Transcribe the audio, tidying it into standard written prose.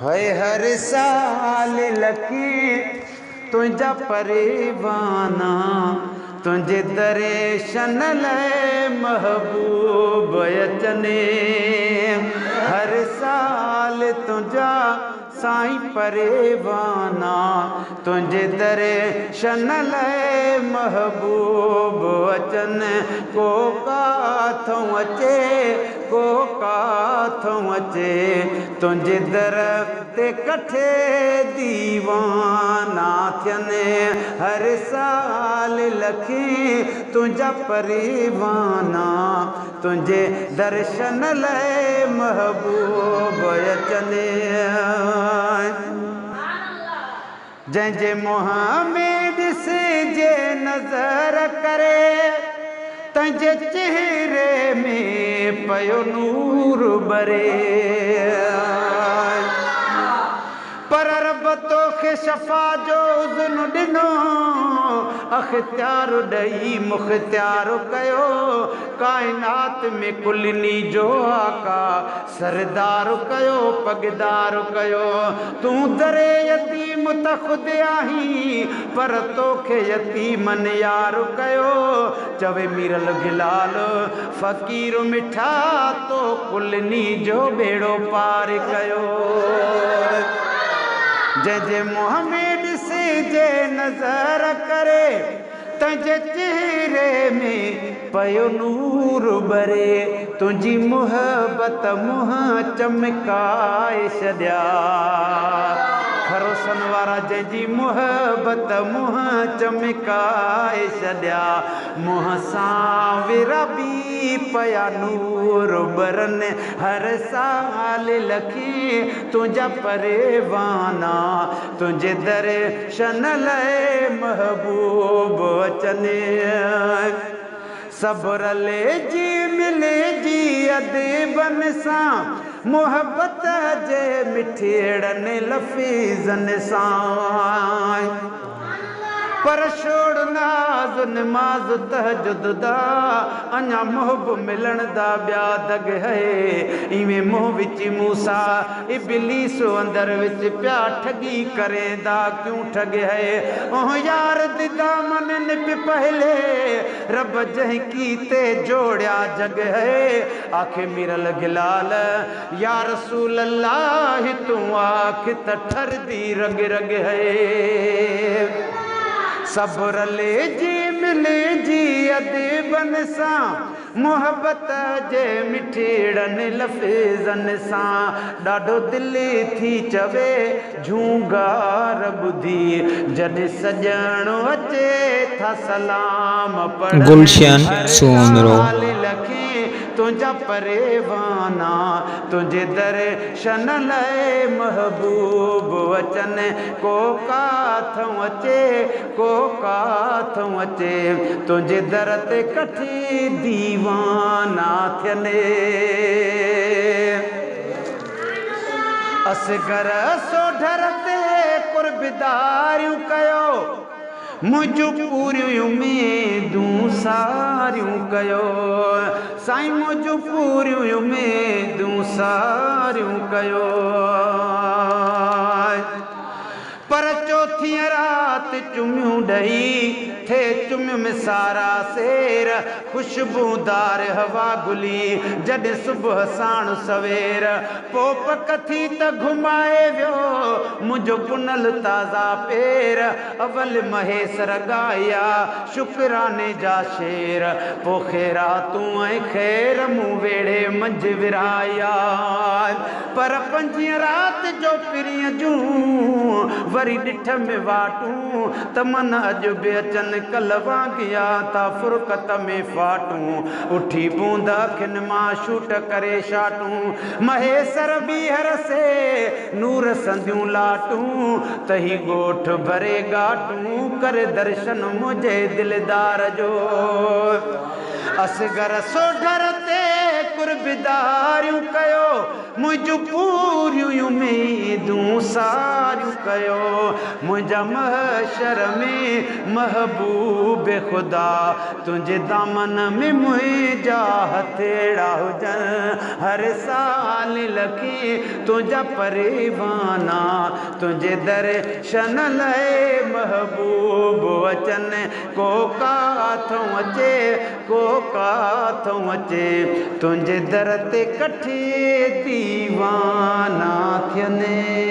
है हर साल लखी तुझा परवाना तुझे दर्शन ले महबूब अचने। हर साल तुझा साईं परवाना तुझे दर्शन ले महबूब अचन। को काथों अचे को काथों अचे तुझे दर ते कठे दीवाना थियने। हर साल लखी तुझा परवाना तुझे दर्शन ले महबूब अचने। जंहिंजे मुंहं में ॾिस जे नज़र करे तंहिंजे चेहरे में पयो नूर बरे। पर रब तोखे शफ़ा जो उज़न ॾिनो अख़्तियार ॾेई मुख़्तियार कयो। काइनात में कुलनी जो आका सरदार कयो पगदार कयो। तूं दरे यतीम त ख़ुदि आहीं पर तोखे यतीमन यार कयो। चवे मीरल गिलाल फ़क़ीर मिठा तो कुलनी जो बेड़ो पार कयो। जंहिंजे मुंहं में ॾिसे जे नज़र करे तंहिंजे चेहरे में पयो नूर बरे। तुंहिंजी मुहबत मुंहं चमकाए छॾिया। खरोसन वारा जंहिंजी मुहबत मुंहं चमकाए छॾिया। मुंहं सां विरबी पया नूर बरन। हर साल लखी तुझा परवाना तुझे दर्शन ले महबूब अचने। सब्र ले जी मिले जी अदबन सां मोहब्बत जे मिठड़न लफ़ीज़न सां। पर छोड़ नाज़ नमाज तहजुद दा अञा मोहब मिलन दा ब्या दग है। इवें मोह विच मूसा इबलीस अंदर विच प्या ठगी करेंदा क्यों ठग है। ओह यार दिदा मन निप पहले रब जह कीते जोड़िया जग है। आखे मिरल गिलाल या रसूल अल्लाह तू आख त ठर दी रग रग है। सब्र ले जी मिले जी अदबन सां मोहब्बत जे मिठड़न लफ़ीज़न सां। ॾाढो दिल थी चवे झूंगार ॿुधी जॾहिं सॼणो अचे था सलाम पढ़ण। गुलशन हर सोमरो साल लखी तुझा परवाना तुझे दर्शन ले महबूब अचन। को काथों अचे को काथों अचे तुझे दर ते कठी दीवाना थियने। असगर सोढर ते कुर्बदारियूं कयो मुझूं पूरियूं उम्मीदूं सारियूं कयो। साईं मुझूं पूरियूं उम्मीदूं सारियूं कयो। पर चौथी रात चुमियूं ॾही थे चुमियूं में सारा सेर खुशबूदार हवा गुली जॾहिं सुबुह साण सवेर। पोप कथी त घुमाए वियो मुंहिंजो पुनल ताज़ा पेर। अवल महेसर गाया शुकराने जा शेर। पो ख़ैरा तूं ऐं ख़ैर मूं वेड़े मंझि विराया। पर पंजी रात जो पिरीअ जूं वरी ॾिठ में वाटूं त मन अॼु बि अचनि कल वांगिया था फुरकत में फाटूं। उठी बूंद अखियुनि मां शूट करे शाटूं महेसर बीहर से नूर संदियूं लाटूं। तही ॻोठ भरे गाटूं करे दर्शन मुंहिंजे दिलदार जो। असगर सोढर ते कुर्बदारियूं कयो मुंहिंजूं पूरियूं उम्मीदूं सारियूं कयो मुंहिंजा महशर में महबूब खुदा तुंहिंजे दामन में मुंहिंजा हथेड़ा हुजनि हर साल लखी तुंहिंजा परवाना तुंहिंजे दर्शन लाइ महबूब अचनि को काथों अचे को काथों अचे तुंहिंजे दर ते कठे दीवाना थियनि